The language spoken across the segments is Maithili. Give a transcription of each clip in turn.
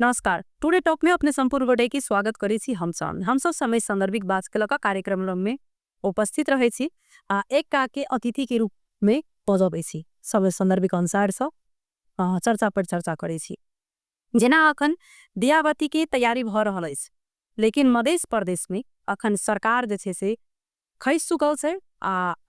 नमस्कार। टुडे टॉक में अपने संपूर्ण गोटे की स्वागत करी छी हम सब समय संदर्भिक बातचीत का कार्यक्रम में उपस्थित रहे छी एक का के अतिथि के रूप में बजबै छी समय संदर्भिक अनुसार से चर्चा पर चर्चा करे छी। जेना अखन दियाबत्ती के तैयारी भ रहल अछि, लेकिन मध्य प्रदेश में अखन सरकार जे छे से खैस चुकल छे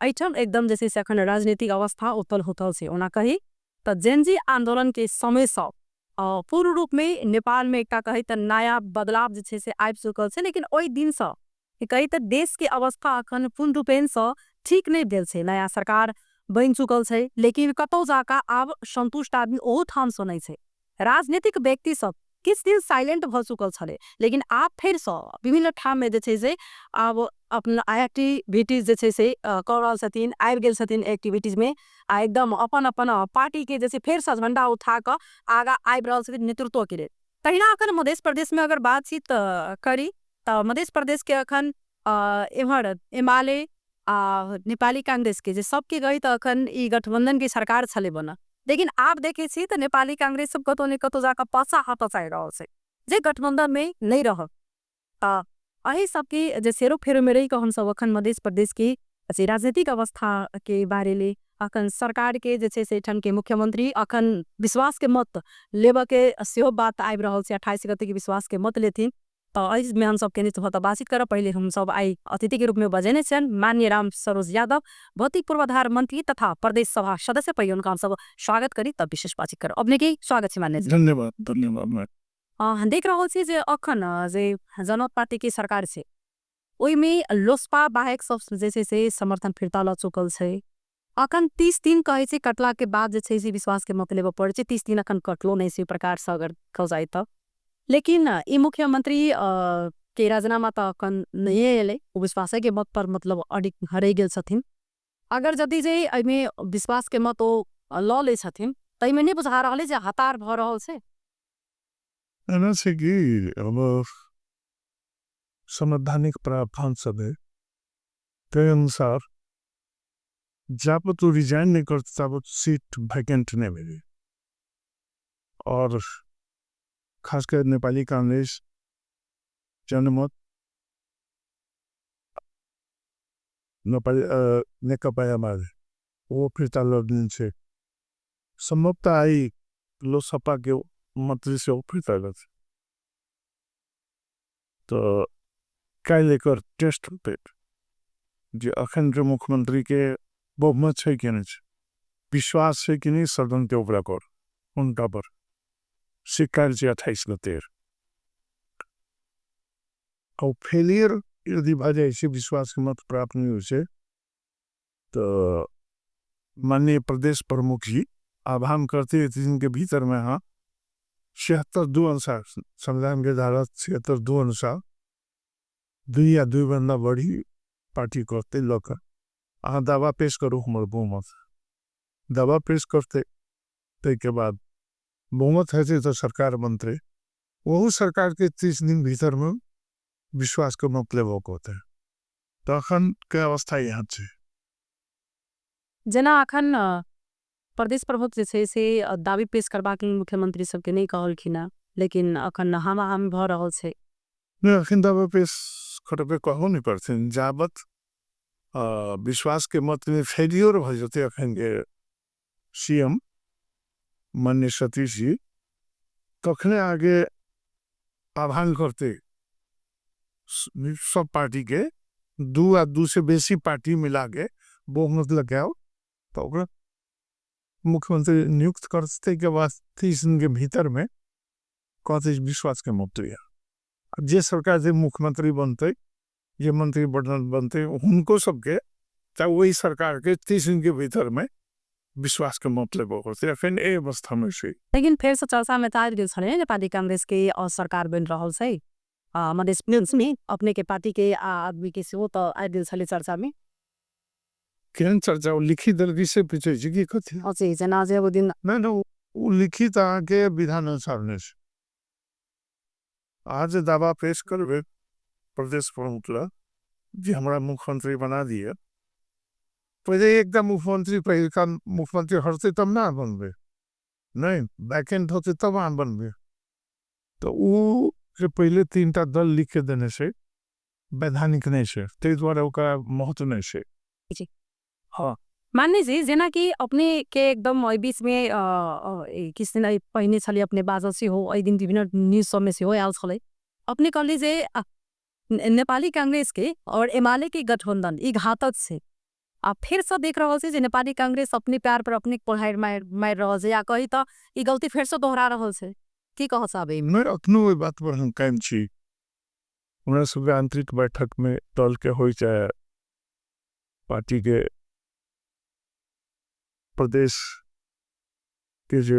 एठम एकदम जैसे से अखन राजनीतिक अवस्था उतल होतल छे। ओना कही तो जेनजी आंदोलन के समय से पूर्ण रूप में नेपाल में एक कही तो नया बदलाव जे छे से आबि चुकल छे, लेकिन ओई दिन से कही तो देश के अवस्था अखन पूर्ण रूपेण से ठीक नहीं भेल छे। नया सरकार बन चुकल छे, लेकिन कतौ जाका आब संतुष्ट आदमी ओहो ठाम से नहीं छे। राजनीतिक व्यक्ति सब किस दिन साइलेंट भ चुकल छले, लेकिन आप फिर से विभिन्न ठाम में जे छे से अब अपना एक्टिविटीज जे छे से कर रहल छथिन, आबि गेल छथिन एक्टिविटीज में एकदम अपन अपन पार्टी के जैसे फिर से झंडा उठा कर आगा आबि रहल छथिन नेतृत्व के लिए। तहिना अखन मध्य प्रदेश में अगर बातचीत करी तो मध्य प्रदेश के अखन एम्हर एमाले नेपाली कांग्रेस के जे सबके गई तो अखन ई गठबंधन की सरकार छले बना, लेकिन आप देखे छी तो नेपाली कांग्रेस सब कतौ ने कतौ जाकर पाछा हटचाइ रहल छे जे गठबंधन में नहीं रह अही सबके जे सेरो फेरो में रही हम सब अखन मध्य प्रदेश की राजनीतिक अवस्था के बारे ले अखन सरकार के जे छे से ठन के मुख्यमंत्री अखन विश्वास के मत लेब के सेहो बात आबि रहल छे। 28 गते के विश्वास के मत लेथिन तो एहि में हम सब के बातचीत करब। पहले हम सब आई अतिथि के रूप में बजेने छन माननीय राम सरोज यादव, भौतिक पूर्वाधार मंत्री तथा प्रदेश सभा सदस्य। पहले उनका हम सब स्वागत करी तब विशेष बातचीत करब। अपने के स्वागत है मान्य जी। धन्यवाद धन्यवाद। देख रहल छी जे अखन जे जनता पार्टी की सरकार छे ओई में लोसपा बाहेक सब जैसे से समर्थन फिरता ल चुकल छे। अखन 30 दिन कहे छे कटला के बाद जे छे से विश्वास के मत लेब पड़े छे। 30 दिन अखन कटलो नहीं से प्रकार से अगर कह जाए तो, लेकिन ई मुख्यमंत्री के राजीनामा तो अखन नहीं एले, विश्वास के मत पर मतलब अडिग हरे गेल छथिन। अगर जदि जे एहि में विश्वास के मत ओ ल ले छथिन तई में नहीं बुझा रहले जे हतार भ रहल छे। एना से कि अब संवैधानिक प्रावधान सब है के अनुसार जब तो रिजाइन नहीं करते तब सीट वैकेंट नहीं मिले, और खासकर नेपाली कांग्रेस जनमत नेपाली नेकपा एमाले वो फिरता लड़ने से संभवतः आई लोकसभा के मंत्री से वो फिरता लड़ते तो काय लेकर टेस्ट होते जो अखन जो मुख्यमंत्री के बहुमत है कि नहीं, विश्वास है कि नहीं सदन के ऊपर कर उनका पर शिकार से 28 गते और फेलियर यदि भाजा से विश्वास के मत प्राप्त नहीं हो तो माननीय प्रदेश प्रमुख जी आह्वान करते दिन के भीतर में 76(2) अनुसार संविधान के धारा 76(2) अनुसार 2 या 2 बंदा बड़ी पार्टी करते लकर दावा पेश करो हमारे बहुमत दावा पेश करते के बाद बहुमत है तो सरकार बनते वो सरकार के 30 दिन भीतर में विश्वास के मत लेवो होते तो अखन के अवस्था यहाँ से जना अखन प्रदेश प्रमुख जे छे से दावी पेश करबा के मुख्यमंत्री सबके नहीं कहलखिन, लेकिन अखन हम भ रहल छे अखन दावा पेश करबे कहो नहीं पड़ते जाबत विश्वास के मत में फेलियर भ जते अखन के सीएम माननीय सतीश जी तखने आगे आह्वान करते सब पार्टी के 2 या 2 से बेसी पार्टी मिला के बहुमत लगाओ तो मुख्यमंत्री नियुक्त करते के बाद 30 दिन के भीतर में कहते विश्वास के मत अब जे सरकार से मुख्यमंत्री बनते ये मंत्री बनते उनको सबके चाहे वही सरकार के 30 दिन के भीतर में विश्वास के मत लेबो होते फिर ए अवस्था में से। लेकिन फिर से चर्चा में तार गेल छले नेपाली कांग्रेस के सरकार बन रहल छे मध्य प्रदेश में अपने के पार्टी के आदमी के सेहो तो आ गेल छले चर्चा में केन चर्चा लिखित दर्गी से पीछे जी कथि अछि जना जे वो दिन नहीं लिखित आगे विधान अनुसार ने आज दावा पेश करबे प्रदेश प्रमुख जी हमारा मुख्यमंत्री बना दिए पहले एकदम मुख्यमंत्री पहले का मुख्यमंत्री हटते तब ना बनबे नहीं वैकेंट होते तब बनबे तो उ जे पहले 3टा दल लिख के देने से वैधानिक नहीं से, ते द्वारा ओकरा महत्व नहीं से। जी। हाँ। मान लीजिए जेना कि अपने के एकदम ओइ बीच में किस दिन पहिने छले अपने बाजल से हो ओइ दिन विभिन्न न्यूज सब में से हो आयल छले अपने कहली जे नेपाली कांग्रेस के और एमाले के गठबंधन ई घातक से आ फिर से देख रहा है जे नेपाली कांग्रेस अपने प्यार पर अपने पढ़ाई मार रहा है या कही तो ई गलती फिर से दोहरा रहा है की कह साहब मैं अपनो ओइ बात पर हम कायम छी। हमरा सब आंतरिक बैठक में दल के हो चाहे पार्टी के प्रदेश के जे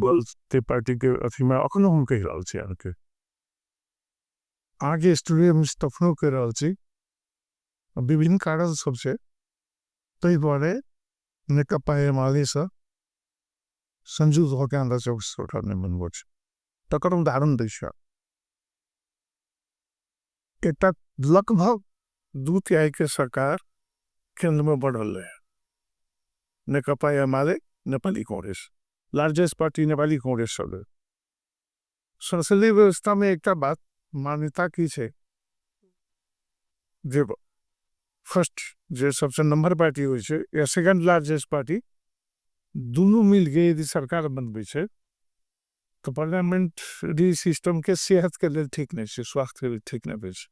बल ते पार्टी के अथी में अखनो हम कह रहा छी के आगे स्टूडियो में तखनो कह रहा छी विभिन्न कारण सबसे तै द्वारे नेकपा एमाले से संजू होके अंदर से सरकार ने बनबो छै तकर उदाहरण दै छै। एकटा लगभग 2 तिहाई के सरकार केंद्र में बढ़ल है। नेकपा एमाले नेपाली कांग्रेस लार्जेस्ट पार्टी नेपाली कांग्रेस सब संसदीय व्यवस्था में एकटा बात मान्यता की छे जे फर्स्ट जे सबसे नंबर पार्टी होय छे या सेकंड लार्जेस्ट पार्टी दोनों मिल के यदि सरकार बनबे छे तो पार्लियामेंट्री सिस्टम के सेहत के लिए ठीक नहीं है, स्वास्थ्य के लिए ठीक नहीं है।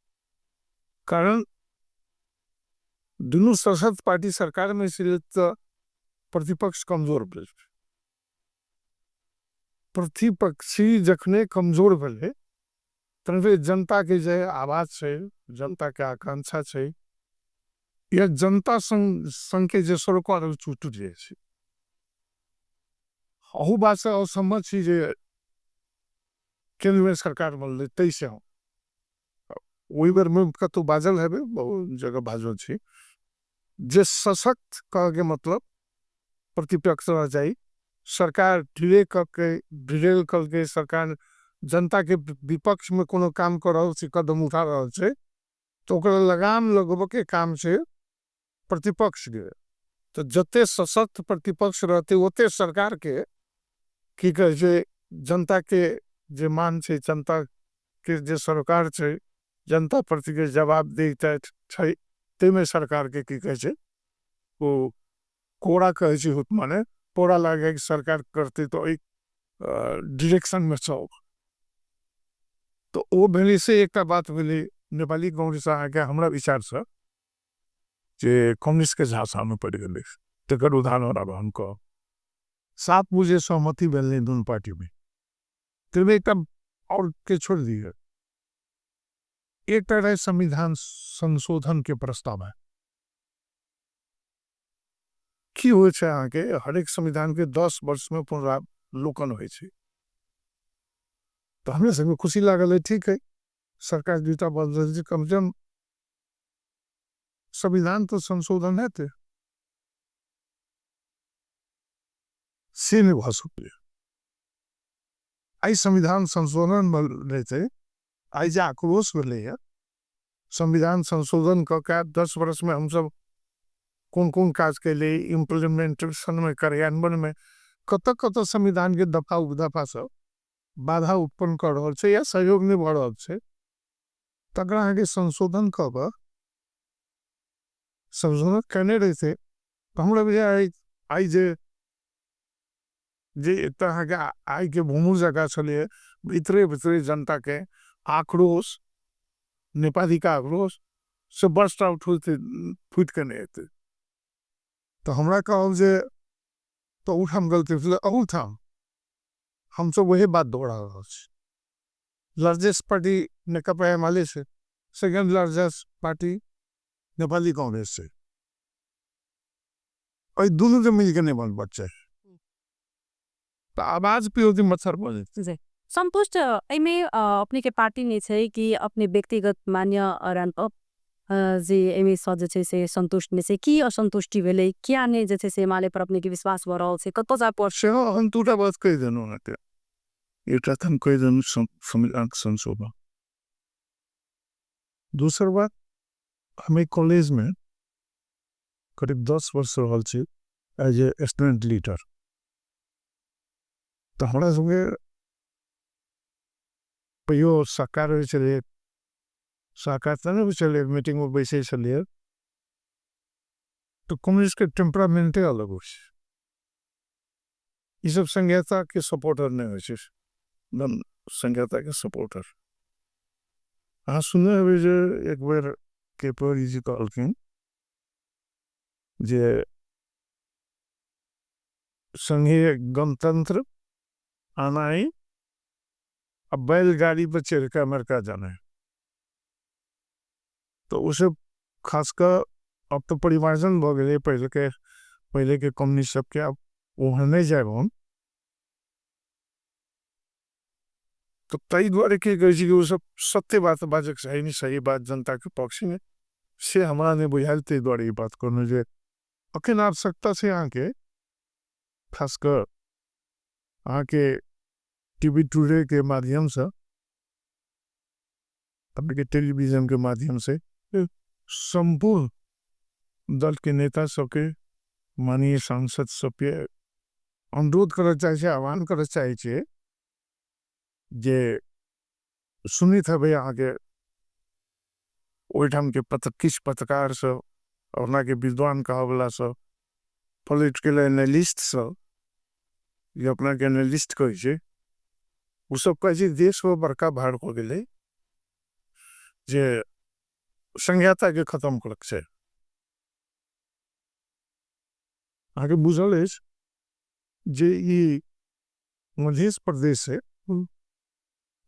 कारण दोनों सशक्त पार्टी सरकार में से तो प्रतिपक्ष कमजोर भेल प्रतिपक्षी जखने कमजोर भेले तखने जनता के जे आवाज है जनता के आकांक्षा है या जनता संग के जे सरकार टूट जाए अहू बात से असहमत छी जे केंद्र में सरकार बनले तैसे हम वही बार में कतौ बाजल है बहुत जगह बाजल छी जे सशक्त कह के मतलब प्रतिपक्ष रह जाए सरकार ढीले करके सरकार जनता के विपक्ष में कोनो काम कर रहा है कदम उठा रहा है तो लगाम लगब के काम से प्रतिपक्ष के तो जते सशक्त प्रतिपक्ष रहते ओते सरकार के की कहे जनता के जे मान छे जनता के जे सरकार छे जनता प्रति के जवाब देता है ते में सरकार के की कहे वो कोड़ा कहे छे हुत माने पोड़ा लागे कि सरकार करते तो एक डायरेक्शन में चल तो वो भेली से एक बात भेली नेपाली कांग्रेस आगे हमरा विचार से जे कम्युनिस्ट के झांसा में पड़ गए तकर उदाहरण अब हमको 7 मुझे सहमति भेलने दोनों पार्टी में फिर एक और के छोड़ दिए एक तरह संविधान संशोधन के प्रस्ताव है की हो के हर एक संविधान के 10 वर्ष में पुनरावलोकन हो तो हमें सब खुशी लागल है ठीक है सरकार दूटा बदल कम से कम संविधान तो संशोधन है थे से नहीं भा सकते आई संविधान संशोधन रहते आई जे आक्रोश मिले है संविधान संशोधन का 10 वर्ष में हम सब कौन कौन काज के लिए इम्प्लीमेंटेशन में कार्यान्वयन में कत संविधान के दफा उपदफा सब बाधा उत्पन्न कर रहा है या सहयोग नहीं बढ़ रहा है तकरा आगे संशोधन कब संशोधन करने रहे थे तो हम लोग आई जे आई के भूमि जगह चले भीतरे भीतरे जनता के आक्रोश नेपाली का आक्रोश से बर्स्ट आउट होते फूट के नहीं थे तो हमरा कहल जे तो उठम गलती उठम हम सब वही बात दोहरा रहा लार्जेस्ट पार्टी नेकपा एमाले से second largest party Nepali Congress से और दोनों के मिलकर नहीं बन बच्चे तो आवाज पे होती मच्छर बने संतुष्ट एमे अपने के पार्टी नहीं छे कि अपने व्यक्तिगत मान्य रन जे एमे सज छे से संतुष्ट में से की असंतुष्टि भेले क्या ने जे छे से एमाले पर अपने के विश्वास भ रहल छे कतो जा पर से हम टूटा बात कह देनो ना एटा हम कह देनो संविधान संशोधन दूसरा बात हमें कॉलेज में करीब 10 वर्ष रहल छे एज ए स्टूडेंट लीडर तो हमरा संगे पहियो साकार होइ छलै साकार त नहीं चले मीटिंग में बैसे चलिए तो कम्युनिस्ट के टेम्परामेंटे अलग हो ये सब संघीयता के सपोर्टर नहीं हो संघीयता के सपोर्टर हाँ सुने अभी जो एक बार केपरी जी कहलखिन जे संघीय गणतंत्र आना ही अब बैलगाड़ी पर चढ़ के अमेरिका जाना है तो उसे खासकर अब तो परिमार्जन भ गए पहले के कम्युनिस्ट सबके अब वहाँ नहीं जाए हम तो तई द्वारा के कहे कि वो सब सत्य बात बाजक सही नहीं सही बात जनता के पक्ष में से हमारा ने बुझाइल ते द्वारा ये बात करने जे अखन आवश्यकता से आके खासकर आके टीवी टुडे के माध्यम से अपने के टेलीविजन के माध्यम से संपूर्ण दल के नेता सबके माननीय सांसद सबके अनुरोध कर चाहिए आह्वान कर चाहिए जे सुनी था भाई आगे ओठाम के किस पत्रकार सब और के विद्वान कहला सब पॉलिटिकल एनालिस्ट सब ये अपना के एनालिस्ट कहे वो सब कहे देश में बड़का भाड़ हो गए जे संघीयता के खत्म कर आगे बुझल जे ये मध्य प्रदेश है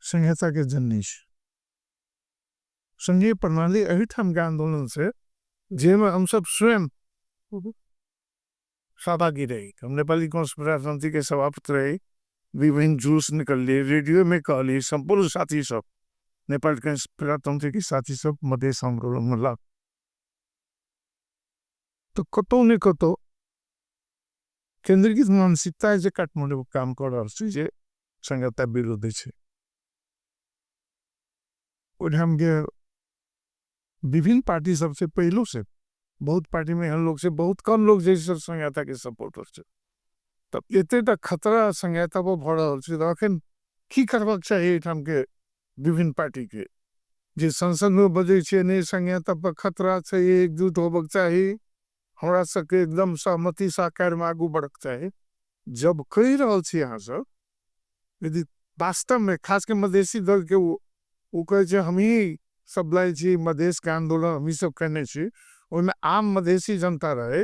संघीयता के जननी संघीय प्रणाली अहिठाम के आंदोलन से जेमे हम सब स्वयं सहभागी रही हम नेपाली कांग्रेस प्रजातंत्र के सभापति रही विभिन्न जुलूस निकल लिए रेडियो में कहली संपूर्ण साथी सब नेपाल कांग्रेस प्रजातंत्र के साथी सब मधेश आंदोलन में लग तो कतौ ने कतौ केंद्रीकृत मानसिकता जे काठमांडू काम कर रहा जे संघीयता विरोधी है हम के विभिन्न पार्टी सबसे पहलों से बहुत पार्टी में हम लोग से बहुत कम लोग जैसे संघीयता के सपोर्टर से तब इतने खतरा संघीयता पर भर रहा अखन की करबाक चाहिए हम के विभिन्न पार्टी के जे संसद में बजे छे नहीं संघीयता पर खतरा चाहिए एकजुट होबक चाहिए हमरा सबके एकदम सहमति साकार में आगू बढ़क चाहिए जब कही रहा छे यहाँ सब यदि वास्तव में खास के मधेसी दल के वो कहे हम ही सब लाई छी मधेश के आंदोलन हम ही सब करने छी में आम मधेसी जनता रहे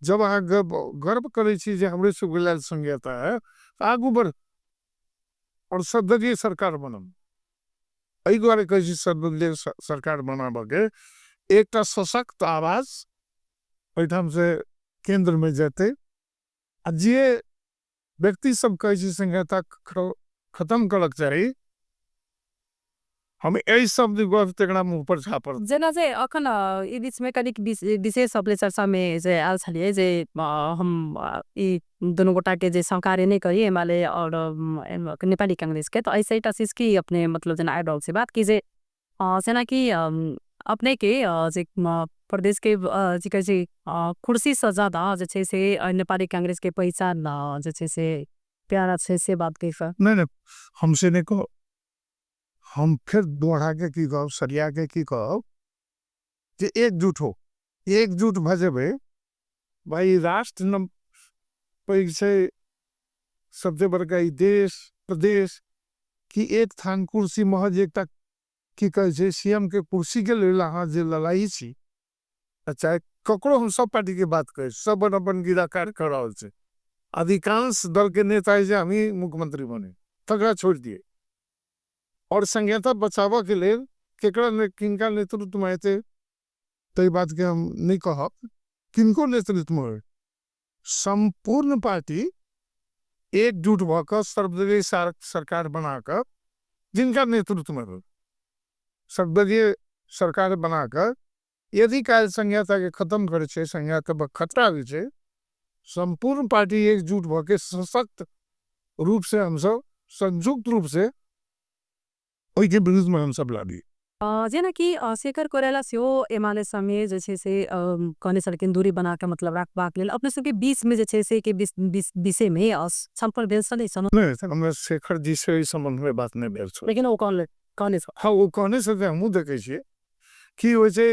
जब अहाँ गर्व करे छी जे हमरे से गुलाल संघीयता है तो आगू बढ़ और सर्वदलीय सरकार बनम एहि दुआरे कहे छी सर्वदलीय सरकार बनाबे के एक सशक्त आवाज ओठाम से केंद्र में जाते जे व्यक्ति सब कहे छी संघीयता खत्म करक चाहिए हम यही सब मुंह पर छापर जेना जे अखन ई बीच में कनिक विशेष सबले चर्चा में जे आल छलिए जे हम ई दोनों गोटा के जे सहकार्य नहीं करी एमाले और नेपाली कांग्रेस के तो ऐसे टसिस की अपने मतलब जना आइडल से बात की जे सेना की अपने के जे प्रदेश के जे कहे छी कुर्सी से ज्यादा जे छे से नेपाली कांग्रेस के पहचान जे छे से प्यारा छे से बात कही नहीं हमसे नहीं को हम फिर दोहरा के की कहो सरिया के की कहो जे एकजुट हो एकजुट भजेबे भाई राष्ट्र न पैसे सबसे बड़का देश प्रदेश की एक थान कुर्सी महज एक तक की कहे सीएम के कुर्सी के लेल अहाँ जे लड़ाई छी चाहे ककरो हम सब पार्टी के बात कहे सब अपन गिराकार कर रहा है अधिकांश दल के नेता है हम ही मुख्यमंत्री बने तकरा छोड़ दिए और संघीयता बचाव के लिए किनका नेतृत्व में थे तो बात के हम नहीं कहब किनको नेतृत्व में संपूर्ण पार्टी एकजुट होकर सर्वदलीय सरकार बनाकर जिनका नेतृत्व में हो सर्वदलीय सरकार बनाकर यदि काल संघीयता के खत्म करे छे संघीयता पर खतरा भी छे संपूर्ण पार्टी एकजुट होकर सशक्त रूप से हम सब संयुक्त रूप से के विरुद्ध में हम सब लड़ी जेना कि शेखर कोइराला सेहो एमाले संगे जे छै से कहने छलखिन दूरी बना के मतलब रखबाक लेल अपने सबके बीच में जे छै से के विषय में संपर्क भेल छलै सन। नहीं हमरा शेखर जी से ई संबंध में बात नहीं भेल छल। लेकिन ओ कहने छ हाँ वो कहने से हमहूँ देखे छियै कि होइ छै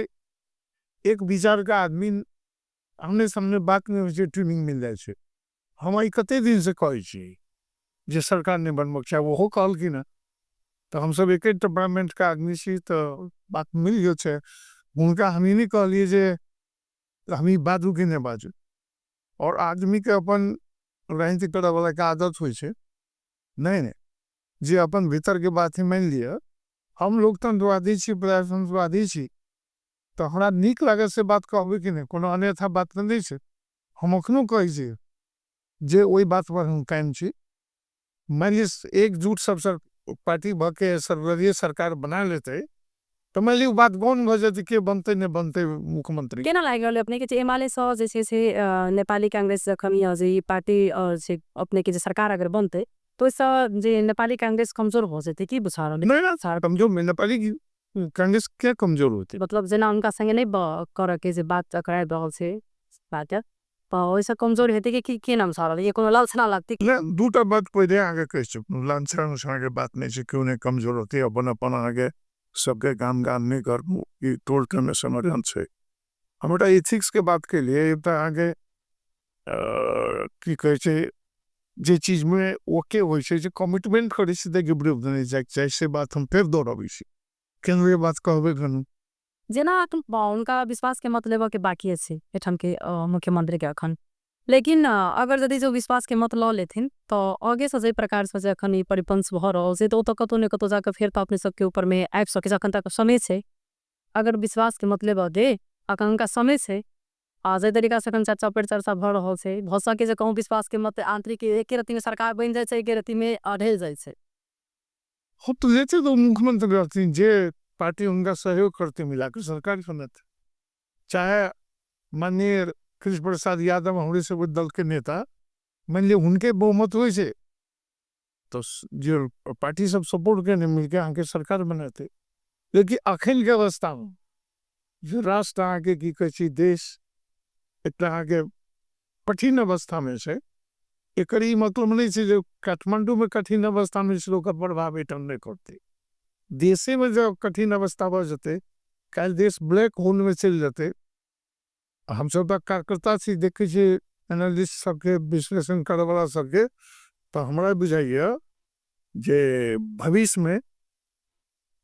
एक विचार का आदमी हमने सामने बात में होइ छै ट्यूनिंग मिल जाए छै। हम ई कते दिन से कहै छी जे सरकार ने बनबक चाही ओहो कहलखिन है तो हम सब एक टेम्परामेंट का आदमी छी तो बात मिल गयो छै। उनका हम ही नहीं कहलिए जे हम ही बाजू कि नहीं बाजू और आदमी के अपन राजनीति करे वाला के आदत होइ छै नहीं जे अपन भीतर के बात ही मान लिया हम लोकतंत्रवादी छी प्रजातंत्रवादी छी तो हमरा नीक लागे से बात कहबे कि नहीं कोनो अन्यथा बात नहीं छै। हम अखनो कहै छी जे ओई बात पर हम कायम छी। मान लीजिए एकजुट सब पार्टी भ के सर्वदलीय सरकार बना लेते तो मान लीजिए बात कौन भ जाते के बनते नहीं बनते मुख्यमंत्री केना लागल अपने के जे एमाले स जे छै से नेपाली कांग्रेस जखन जे ई पार्टी से अपने के जे सरकार अगर बनते तो इस जे नेपाली कांग्रेस कमजोर हो जेते की बुझा नहीं ना कमजोर में नेपाली कांग्रेस क्या कमजोर होती मतलब जेना उनका संगे नहीं कर के जे बात कराए रहल छै बात वैसा कमजोर हेते के नाम सारा ये कोनो लालच ना लगती दूटा बात पहले आगे कह चुकूं लालचा के बात नहीं छै क्यों नहीं कमजोर होती अपन अपन आगे सबके काम नहीं करू ई तोड़ में समाधान छै। हमरा एथिक्स के बात के लिए तो आगे की कहे छै जे चीज में ओके होइ छै जे कमिटमेंट करे छै त विरुद्ध नहीं जाय छै से बात हम फिर दोहराबै छी केन ये बात कहबे करू जेना उनका विश्वास के मत लेबा के बाकी है एठन के मुख्यमंत्री के अखन लेकिन अगर यदि जो विश्वास के मत ल लेथिन तो आगे से जे प्रकार से जे अखन परिपंथ भ रहल छै तो कतौ ने कतौ जाकर फिर तो अपने सबके ऊपर में आबि सके अखन तक समय छै अगर विश्वास के मत लेबा दे अखन का समय छै जे तरीका से चर्चा पर चर्चा भ रहल छै भ सके जे कहूँ विश्वास के मत आंतरिक एक रत्ती में सरकार बन जाए छै एक रत्ती में ढेल जाए छै। हो तो जैसे तो मुख्यमंत्री रहती जे पार्टी उनका सहयोग करते मिलाकर सरकार बनाते चाहे माननीय कृष्ण प्रसाद यादव हमारे सब दल के नेता मान लिया उनके बहुमत हुए से तो जो पार्टी सब सपोर्ट करने मिलकर आगे सरकार बनाते लेकिन अखिल के अवस्था में जो राष्ट्र आगे की कची देश इतना आगे कठिन अवस्था में से एक मतलब नहीं है जो काठमांडू में कठिन अवस्था में लोग का प्रभाव एटन नहीं करते देशे में जब कठिन अवस्था बढ़ जाते कल देश ब्लैक होल में चल जाते हम सब कार्यकर्ता से देखे एनालिस्ट सबके विश्लेषण करे वाला सबके तो हमारा बुझाइए जे भविष्य में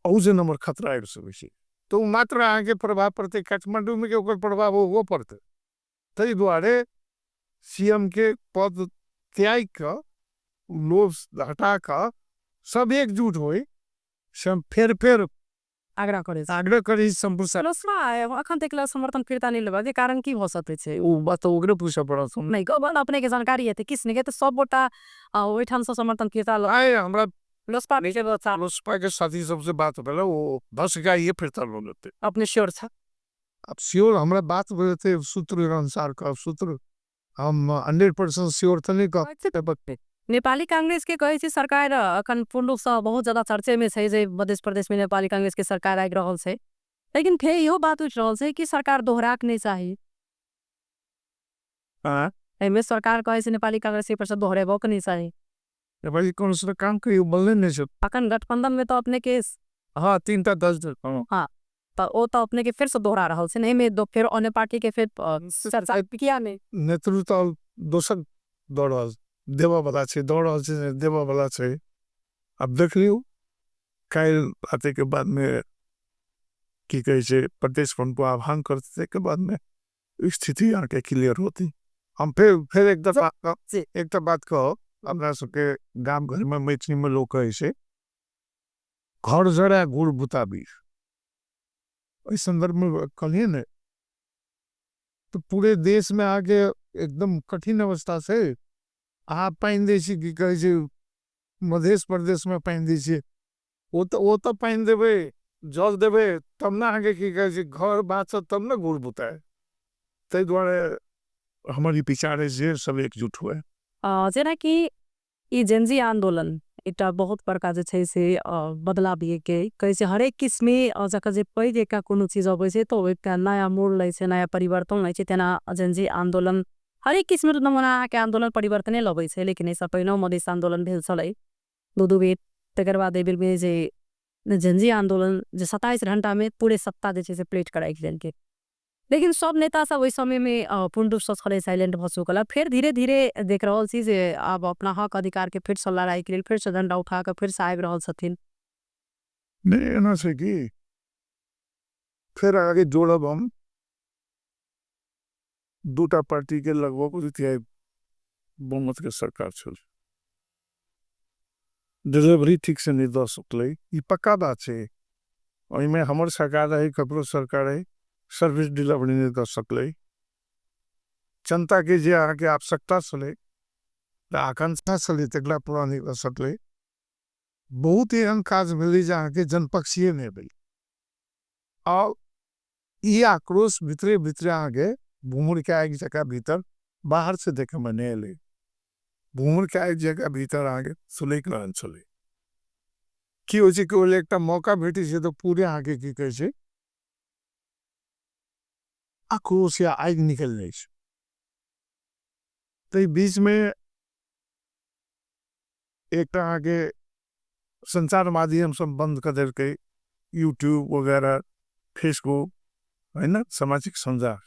औजे नंबर खतरा आबि सकै छै तो मात्र आगे प्रभाव पड़ते काठमांडू में के ओकर प्रभाव वो पड़ते तै दुआरे सीएम के पद त्याग कर लोभ हटा कर सब एकजुट हो सब फेर आग्रह करे संपूर्ण अखन तक समर्थन फिरता नहीं लेबा कारण की हो सकते छै वो बात ओकरे पूछे पड़ा नहीं गबन अपने के जानकारी है किसने के तो सब गोटा ओइठाम से समर्थन फिरता आए हमरा लोसपा भेजे लोसपा के साथी सबसे बात पहले वो 10 का ये फिरता लो लेते अपने श्योर था अब श्योर हमरा बात बोलते सूत्र अनुसार का सूत्र हम 100% श्योर तो नहीं कह नेपाली कांग्रेस के कहे सरकार अखन पूर्ण रूप से बहुत ज्यादा चर्चे में है जे मध्य प्रदेश में नेपाली कांग्रेस के सरकार आबि रहल छै लेकिन फिर इहो बात उठ रहल छै कि सरकार दोहराक नहीं चाहिए एमे सरकार कहे नेपाली कांग्रेस के परिषद दोहरेबो के नहीं चाहिए नेपाली कांग्रेस का काम करियो बोलने नहीं छै अखन गठबंधन में तो अपने के हाँ 3 टा 10 हाँ तो वो तो अपने के फिर से दोहरा रहल छै नहीं में दो फिर अन्य पार्टी के फिर चर्चा किया में नेतृत्व दोसर दौड़ रहल देवा वाला छै दौड़ रहल छै देवा वाला छै अब देख लियो काल आते के बाद में की कहे छै प्रदेश फंड को आह्वान करते के बाद में स्थिति आके क्लियर होती हम फिर एक दफा बात कहो अपना सबके गांव घर में मैथिली में लोग कहे छै घर जरा गुड़ बुताबी इस संदर्भ में कहिए न तो पूरे देश में आगे एकदम कठिन अवस्था से आप पाइन दे कि कहे मध्य प्रदेश में पाइन दे वो तो पाइन देवे जल देवे तब ना आगे की कहे घर बात तब ना गुड़ बुताए ते द्वारे हमारी पिछाड़े से सब एकजुट हुए जेना कि ई जेनजी आंदोलन एकटा बहुत बड़का जे छै से बदलाव भी के कैसे हरेक किस्मे जकर जे पहिले का कोनो चीज अबै छै तो एकटा नया मोड़ लै छै, नया परिवर्तन लै छै। तेना जेनजी आंदोलन हरेक किस्म नमूना के आंदोलन परिवर्तने लबै छै। लेकिन एहिसँ पहिने मधेश आंदोलन भेल छलै दू बेर, तकर बाद एहि बेर जे जेनजी आंदोलन जे 27 घंटा में पूरे सत्ता जे छै से प्लेट कराई लेलकै। लेकिन सब नेता सब ओहि समय में पूर्ण रूप से छले साइलेंट भ चुकल। फिर धीरे धीरे देख रहल छी जे अब अपना हक अधिकार के फिर से लड़ाई के लिए फिर से झंडा उठा के फिर से आबि रहल छथिन। नहीं एना छै कि फिर आगे जोड़ब हम दूटा पार्टी के लगभग तिहाई बहुमत के सरकार छल, डिलीवरी ठीक से नहीं द सकले। ई पक्का बात छै। ओहिमे हमर सरकार रहे ककरो सरकार रहे सर्विस डिलीवरी नहीं द सकले। जनता के जे आके आवश्यकता छले आकांक्षा छले तकरा पूरा नहीं कर सकले। बहुत एहन काज भेलै जे आके जनपक्षीय नहीं भेल। और ई आक्रोश भीतरे भीतरे आगे भूमर के एक जगह भीतर बाहर से देखे में नहीं अले। भूमर के एक जगह भीतर आगे सुलेख रहन छले कि हो छै कि ओले एकटा मौका भेटी छै तो पूरे आगे की कहे छै आक्रोश या आग निकल जाए छै। तो बीच में एक आगे संचार माध्यम सब बंद कर देलके, यूट्यूब वगैरह फेसबुक है ना, सामाजिक संजाल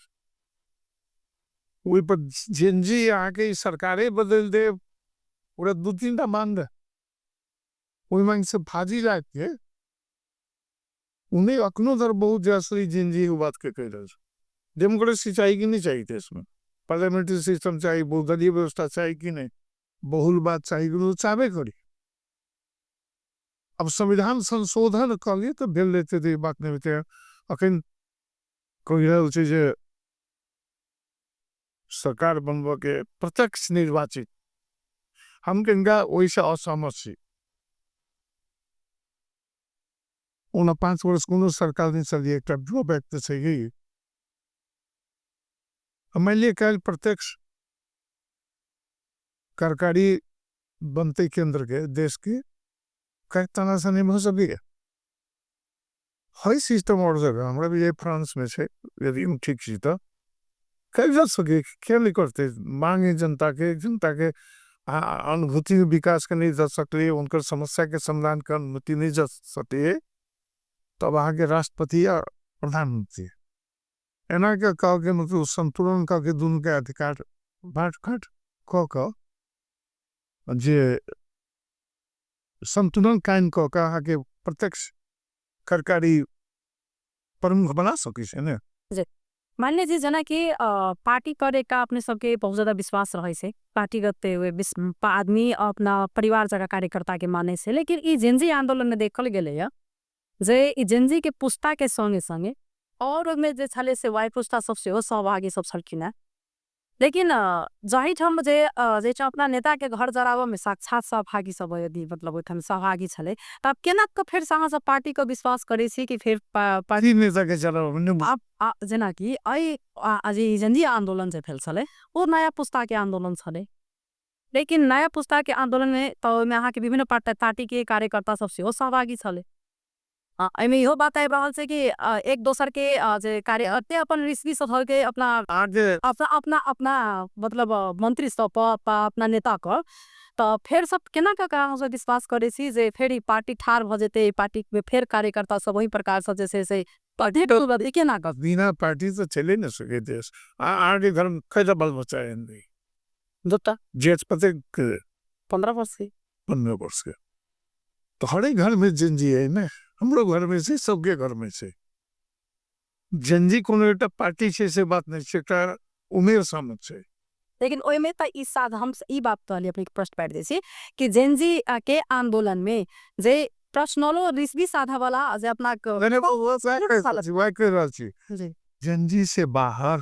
वही पर जेनजी आके सरकारें बदल दे पूरा 2-3 मान दे वही मांग से भाजी लाग के उन्हें अखनो दर बहुत जैसे जेनजी की बात के कह रहे डेमोक्रेसी चाहिए कि नहीं चाहिए थे इसमें, पार्लियामेंट्री सिस्टम चाहिए, बहुदलीय व्यवस्था चाहिए कि नहीं, बहुल बात चाहिए कि चाहे करी। अब संविधान संशोधन कर लिए तो भेल लेते थे बात नहीं होते। अखन कोई जे सरकार बनवा के प्रत्यक्ष निर्वाचित हम कहेंगे वैसे असहमत छी। 5 वर्ष को सरकार नहीं चली एक ड्रॉबैक तो सही मान लिया कल प्रत्यक्ष सरकारी बनते केंद्र के देश के कई तरह से नहीं हो सके हई सिस्टम और जगह हमारा भी ये फ्रांस में से यदि ठीक सी तो कई जा सके क्या नहीं करते मांगे जनता के अनुभूति विकास के नहीं जा सकते, उनकर समस्या के समाधान कर अनुमति नहीं जा सकते तब आगे राष्ट्रपति या प्रधानमंत्री एना के कह के मतलब संतुलन करके दोनों के अधिकार बाट घाट कह जे संतुलन कायम कह के प्रत्यक्ष सरकारी प्रमुख बना सके ने। मान लीजिए जना कि पार्टी करे का अपने सबके बहुत ज्यादा विश्वास रहे से पार्टी करते हुए आदमी अपना परिवार जगह कार्यकर्ता के माने से। लेकिन ई जेनजी आंदोलन में देखल गेले जे ई जेनजी के पुस्ता के संगे संगे और में जे छले से वाई पुस्ता सब से सहभागी सब छलखिन। लेकिन जही ठाम जे अपना नेता के घर जराव में साक्षात सहभागी सब यदि मतलब ओइठाम सहभागी छले तब केना के फिर से अहाँ सब पार्टी को विश्वास करे छी कि फिर पार्टी नेता के चलाव आप जना कि आज जेनजी आंदोलन जे भेल छले वो नया पुस्ता के आंदोलन छले। लेकिन नया पुस्ता के आंदोलन में तो में अहाँ के विभिन्न पार्टी के कार्यकर्ता सब से सहभागी छले। एमे इहो बात आबि रहल छै कि एक दोसर के जे कार्य अपन रिश्वी सब के अपना अपना अपना मतलब मंत्री सब अपना नेता को तो फिर सब केना के विश्वास करे छी जे फिर पार्टी ठार भ जेते, पार्टी में फिर कार्यकर्ता सब वही प्रकार से जैसे से पार्टी केना कर बिना पार्टी से चले न सके देश। आगे घर में कैसा बल बचा है नहीं दुटा जेठ पते 15 वर्ष के 15 वर्ष के तो हर घर में जेनजी है ना, हम लोग घर में से सबके घर में से जेनजी कोनो एक पार्टी से बात नहीं से उमेर समझ से। लेकिन ओय में त ई साध हम ई बात तो अपने प्रश्न पैर दे छी कि जेनजी के आंदोलन में जे प्रश्नलो रिश्वी साधा वाला जे अपना मैंने वो वाई कर रहा छी जी जेनजी से बाहर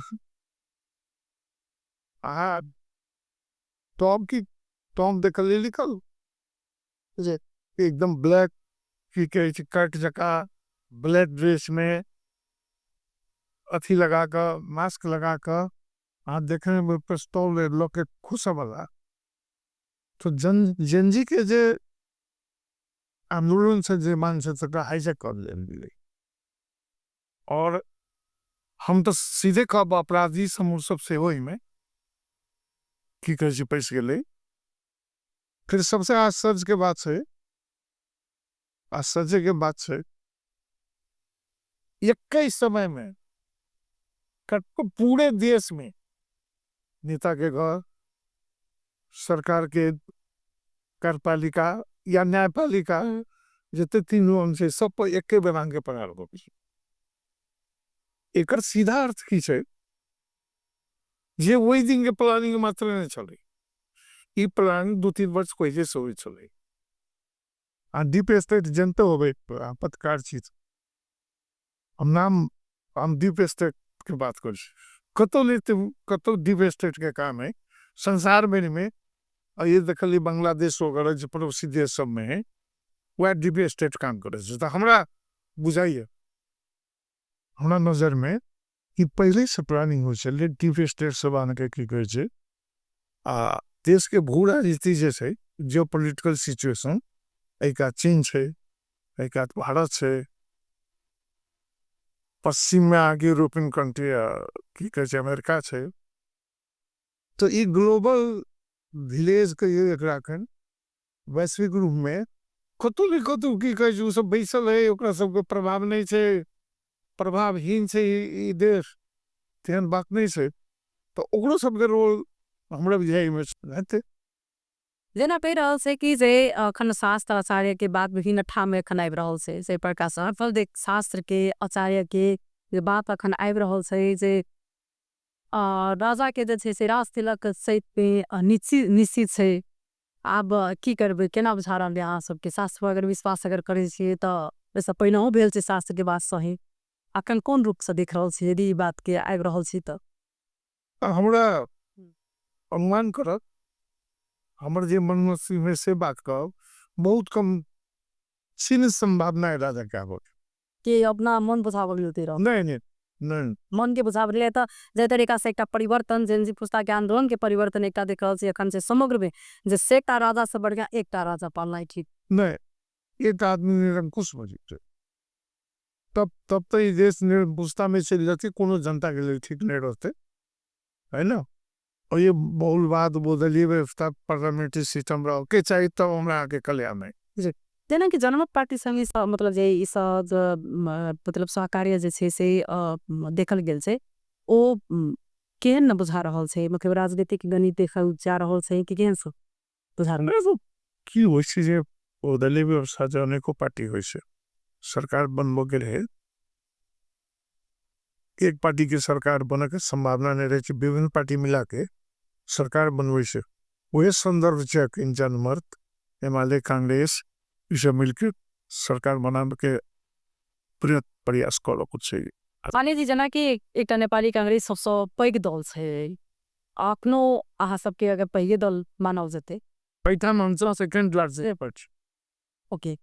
टॉम देख ले निकल जी एकदम ब्लैक की कहे कट जका ब्लैक ड्रेस में अथी लगा कर मास्क लगा कर हाथ देखने में पिस्तौल लोग के खुशा वाला तो जेनजी के जे आंदोलन से जे मानसिक तक हाईजैक कर ले और हम तो सीधे कब अपराधी समूह सबसे हो में की कहे पैस गए। फिर सबसे आश्चर्य के बात है, आश्चर्य के बात है एक समय में पूरे देश में नेता के घर, सरकार के कार्यपालिका या न्यायपालिका जितने तीनों उनसे सब पर एक के बना के पढ़ा हो। एक सीधा अर्थ की है जे वही दिन के प्लानिंग मात्र नहीं चले, ये प्लानिंग 2-3 वर्ष कोई जैसे हुई चले। डीप स्टेट जनता हो गई पत्रकार चीज हम डीप स्टेट की बात कर कतो डीप स्टेट के काम है संसार में और ये देखली बांग्लादेश वगैरह जो पड़ोसी देश सब में है वह डीप स्टेट काम करे। तो हमरा बुझाइए हमरा नजर में कि पहले से प्लानिंग हो चले डीप स्टेट सब आने के की कहे देश के भू राजनीति जैसे जियो पॉलिटिकल सिचुएशन एक चीन है, एक भारत है, पश्चिम में आगे यूरोपियन कंट्री की कहे अमेरिका है। तो ये ग्लोबल विलेज के ये राखन वैश्विक रूप में कतौ न कतौ की कहे सब बैसल है, ओकरा सबके प्रभाव नहीं है, प्रभावहीन से ये देश तेहन बात नहीं है। तो ओकरो सबके रोल हमरा बुझाई में रहते जेना कहि रहल छै कि जे अखन शास्त्र आचार्य के बाद विभिन्न ठाम में अखन आबि रहल छै से प्रकार सफल देख शास्त्र के आचार्य के जे बात अखन आबि रहल छै जे राजा के जे छै से राज तिलक सहित पे निश्चित छै। आब की करबै केना बुझा रहल अहाँ सबके शास्त्र पर अगर विश्वास अगर करै छियै तऽ वैसे पहिनहो भेल छै शास्त्र के बात सही अखन कोन रूप से देख रहल छी यदि ई बात के आबि रहल छी तऽ हमरा अनुमान करत हमर जे मन में से बात कह बहुत कम सीमित संभावना है राजा क्या हो के अपना मन बुझावल होते रह नहीं मन के बुझावल ले त जे तरीका से एकटा परिवर्तन जेनजी पुस्ता के आंदोलन के परिवर्तन एकटा देख रहल छी अखन से समग्र में जे सेकटा राजा से बढ़िया एकटा राजा पालना ठीक नहीं एक आदमी निरंकुश हो जाते तब तो ये देश निरंकुशता में चली जाती, कोनो जनता के लिए ठीक नहीं रहते है ना। और ये बहुलवाद बहुदलीय व्यवस्था पार्लियामेंट्री सिस्टम रहो के चाहिए तब हमरा आके कल्याण है जेना कि जनमत पार्टी संगे मतलब जे ई मतलब सहकार्य जे छै से देखल गेल छै ओ केहन न बुझा रहल छै, मतलब राजनीतिक गणित देखल जा रहल छै कि केहन से बुझा रहल छै की होय छै जे बहुदलीय व्यवस्था जे अनेको पार्टी होय छै सरकार बनबो के रहे एक पार्टी के सरकार बने के संभावना नहीं रहे, विभिन्न पार्टी मिला के सरकार बनवे से वही संदर्भ चेक इन जनमत एमएलए कांग्रेस इसे मिलकर सरकार बनाने के प्रयास करो कुछ चाहिए। माने जी जना कि एकटा नेपाली कांग्रेस सबसे पैघ दल छै अखनो अहाँ सबके अगर पैघ दल मानल जेते पैठाम हम सेकंड लार्जेस्ट ओके।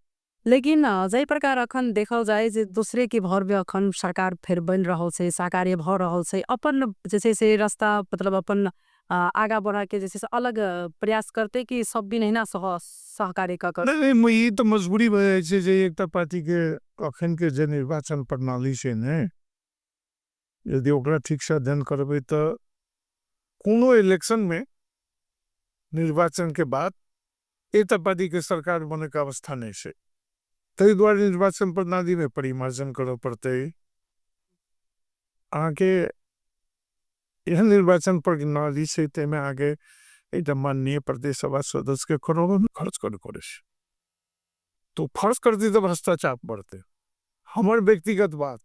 लेकिन जै प्रकार अखन देखल जाए जे दूसरे के भर में अखन सरकार फिर बन रहल छै सहकार्य भ रहल छै अपन जैसे से रास्ता मतलब अपन आगा बढ़ा के जैसे से अलग प्रयास करते कि सब भी नहीं ना सहकार्य कर नहीं ये तो मजबूरी है जे एकटा पार्टी के अखन के जे निर्वाचन प्रणाली से ने यदि ओकरा ठीक से अध्ययन करबे तो कोनो इलेक्शन में निर्वाचन के बाद एकटा पार्टी के सरकार बने के अवस्था नहीं है, तई द्वारा निर्वाचन प्रणाली में परिमार्जन करे पड़ते आगे यह निर्वाचन प्रणाली से में आगे एक माननीय प्रदेश सभा सदस्य के करोड़ों में खर्च करे तो फर्ज करती तो भ्रष्टाचार बढ़ते। हमारे व्यक्तिगत बात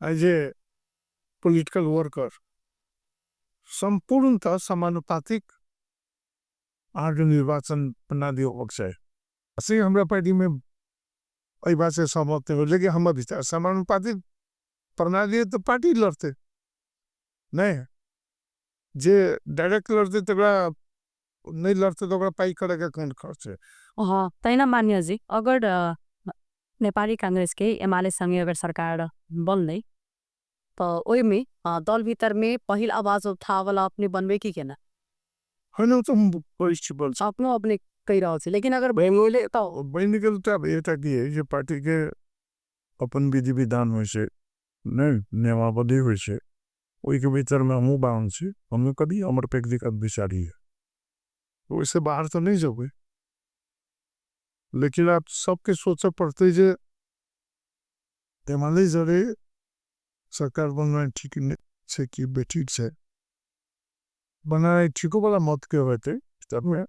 एज ए पॉलिटिकल वर्कर संपूर्णतः समानुपातिक आगे निर्वाचन प्रणाली हो जाए ऐसे हमारा पार्टी में वही बात से सहमत हो, लेकिन हम अभी समानुपातिक प्रणाली तो पार्टी लड़ते नहीं जे डायरेक्ट लड़ते तो नहीं लड़ते तो पाई करेगा कौन खर्च है। हाँ तैना मान्य जी अगर नेपाली कांग्रेस के एमाले संगे अगर सरकार बनले तो ओई में दल भीतर में पहिल आवाज उठावला अपने बनबे की केना है ना तो परिचित अपनो अपने कही रहल छी, लेकिन अगर भइले त बैनिकल त अब एटा की है जे पार्टी के अपन विधि विधान होइ छै, नहीं नियमावली होइ छै, ओई के भीतर में हमहू बाउंड छी, हमें कभी हमर व्यक्तिगत विचारी है, वैसे बाहर तो नहीं जबै, लेकिन आप सबके सोचे पड़ते जे तेमाली जरे सरकार बनना ठीक छै कि बेठीक छै, बनाए ठीको वाला मत के होते तब में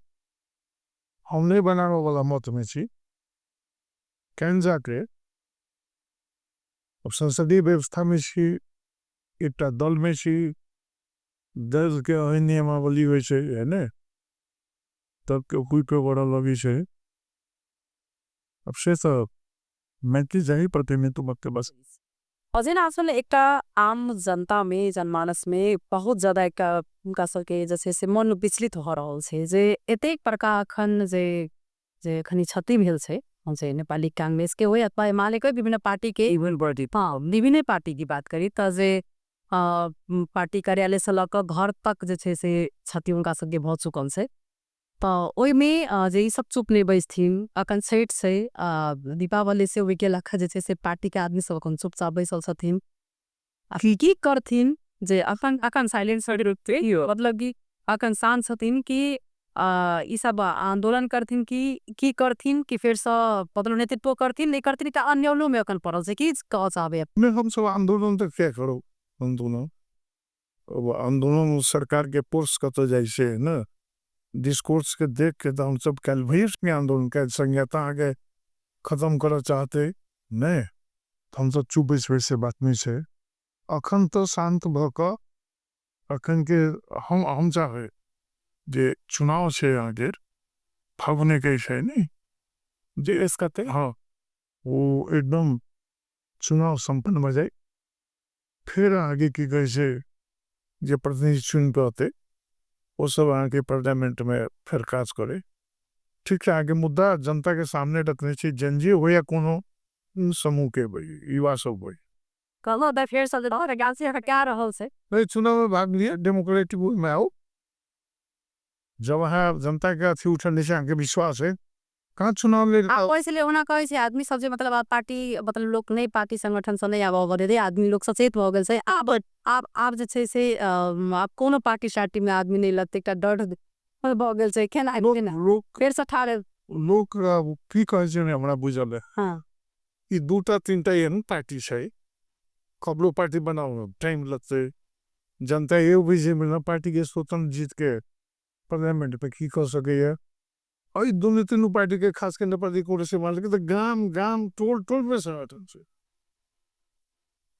हम नहीं बनाने वाला मत में छी, कैन जाके अब संसदीय व्यवस्था में छी, एकटा दल में छी, दल के अहिन नियमावली होइ छै है ने, तब के कोई पे बड़ा लगी छै, अब से सब मैत्री जाही प्रतिनिधित्व मत के बस अझै ना असले एकटा आम जनता में जनमानस में बहुत ज्यादा एक उनका सबके जैसे से मन विचलित हो रहल छै जे एतेक प्रकार अखन जे खनी क्षति भेल छै जे नेपाली कांग्रेस के होय अथवा एमालेकै विभिन्न पार्टी के विभिन्न पार्टी की बात करी त जे पार्टी कार्यालय से लक घर तक जे छै से क्षति उनका सबके भ चुकल छै, त ओइमे जे ई सब चुप नहीं बैसथिन, अखन छठ छै, दीपावली से ओइ के लखा जे छै से पार्टी के आदमी सब अखन चुपचाप बैसल छथिन, की करथिन जे अखन साइलेंट मतलब कि अखन शांत छथिन कि ई सब आंदोलन करथिन की करथिन कि फिर से मतलब नेतृत्व करथिन नहीं करथिन का अन्योलो में अखन पड़ल छै, की कह चाहबे में हम सब आंदोलन तक क्या करो, आंदोलन अब आंदोलन सरकार के पुरुष कत जाय छै ना, डिस्कोर्स के देख के तो हम सब कल भैर के आंदोलन के संज्ञाता आगे खत्म कर चाहते नहीं, हम सब चुप बैस से बात नहीं छै, अखन तो शांत भक अखन के हम चाहे जे चुनाव छै आगे भागने के छै नहीं, जे इसका ते हाँ वो एकदम चुनाव संपन्न हो जाए, फिर आगे की कहे छै जे प्रतिनिधि चुन पाते वो सब आगे पार्लियामेंट में फिर काज करे, ठीक है आगे मुद्दा जनता के सामने रखने चाहिए, जनजी हो या कोनो समूह के भाई युवा सब भाई कहलो द फिर से क्या रहल छै नहीं चुनाव में भाग लिया डेमोक्रेटिक में आओ, जब वहाँ जनता के अथी उठने से आगे विश्वास है, कहाँ चुनाव ले इसलिए होना कहे छै आदमी सब जे मतलब पार्टी मतलब लोग नहीं पार्टी संगठन से नहीं आबा करे आदमी लोग सचेत हो गेल छै, आब जे छै से आप कोनो पार्टी सार्टी में आदमी नहीं लगते एकटा डर भ गेल छै, केना लोग फिर से ठाड़े लोग की कहे छै ने हमरा बुझल है, हां ई दूटा तीनटा एहन पार्टी छै, कबलो पार्टी बनाओ टाइम लगते, जनता ये बुझे मिलना पार्टी के स्वतंत्र जीत के पार्लियामेंट पे की कर सके है, और दोनों तीनों पार्टी के खास के नेपाली कांग्रेस मान के तो गाम गाम टोल टोल में संगठन से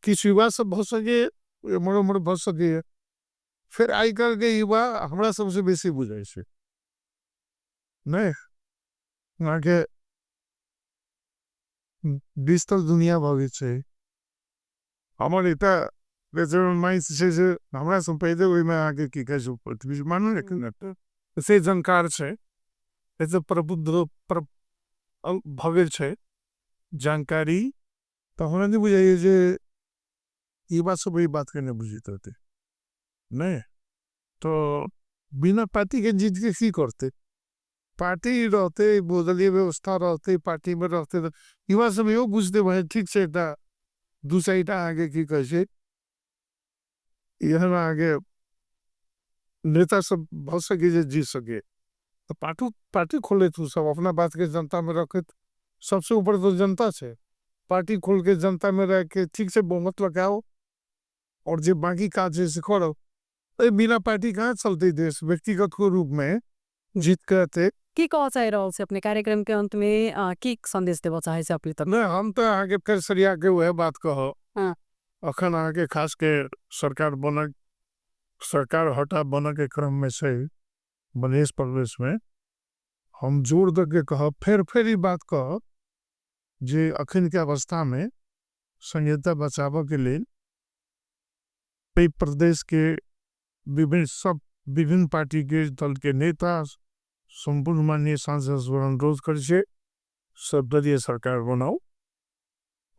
किसी युवा सब बहुत सके मरो मरो बहुत सके, फिर आई कर के युवा हमरा सबसे बेसी बुझाई छै नहीं आगे डिजिटल दुनिया भगे छै, हमर इतना रेजर माइंड से हमरा सब पहले ओइ में आगे की कहे छै पृथ्वी मानो लेकिन से जानकार छै, ऐसे प्रबुद्ध भगे छै जानकारी, तो हमरा नहीं बुझाइए जे ये बात सब ये बात करने बुझित रहते नहीं, तो बिना पार्टी के जीत के सी करते, पार्टी रहते बहुदलीय व्यवस्था रहते पार्टी में रहते तो युवा सब यो बुझते भाई ठीक से दूसरा आगे की कहे छै यह आगे नेता सब बहुत सके जे जीत सके, तो पार्टी खोले तू सब अपना बात के जनता में रखे, सबसे ऊपर तो जनता से पार्टी खोल के जनता में रह के ठीक से बहुमत लगाओ और जो बाकी काज है करो, बिना पार्टी कहाँ चलते देश, व्यक्तिगत को रूप में जीत करते की कह चाह रहल छै अपने कार्यक्रम के अंत में की संदेश देबो चाहे छै अपने तक नहीं हम तो आगे फिर सरिया के वह बात कहो हां अखन आगे खास के सरकार हटा बन के क्रम में से मधेश प्रदेश में हम जोर दे के कह फिर ही बात कह जे अखन के अवस्था में संहिता बचाव के लिए प्रदेश के विभिन्न पार्टी के दल के नेता संपूर्ण माननीय सांसद अनुरोध कर सर्वदलीय सरकार बनाओ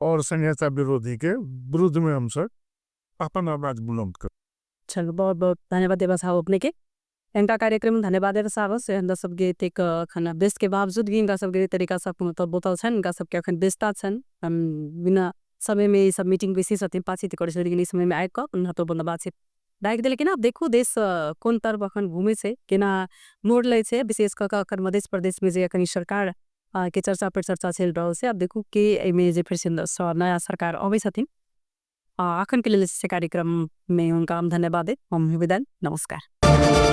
और संहिता विरोधी के विरुद्ध में हम सब अपन आवाज बुलंद कर। चलो बहुत बहुत धन्यवाद देवा साहब अपने के। इनका कार्यक्रम धन्यवाद साहस इनका सबके एक खाना बेस्ट के बावजूद भी इनका सबके तरीका सब मतलब बोतल छन् इनका सबके अखन व्यस्तता छन् बिना समय में सब मीटिंग बेसी सथिन पाछी त करे लेकिन समय में आइक उन्हा तो बंद बात डाइक दिले कि ना अब देखो देश कौन तरफ अखन घूमे से केना मोड़ ले छे विशेष कर अखन मध्य प्रदेश में जे अखन सरकार के चर्चा पर चर्चा चल रहा से अब देखो के एमे जे फिर से नया सरकार अबै छथिन अखन के लिए से कार्यक्रम में उनका हम धन्यवाद हम विदाई नमस्कार।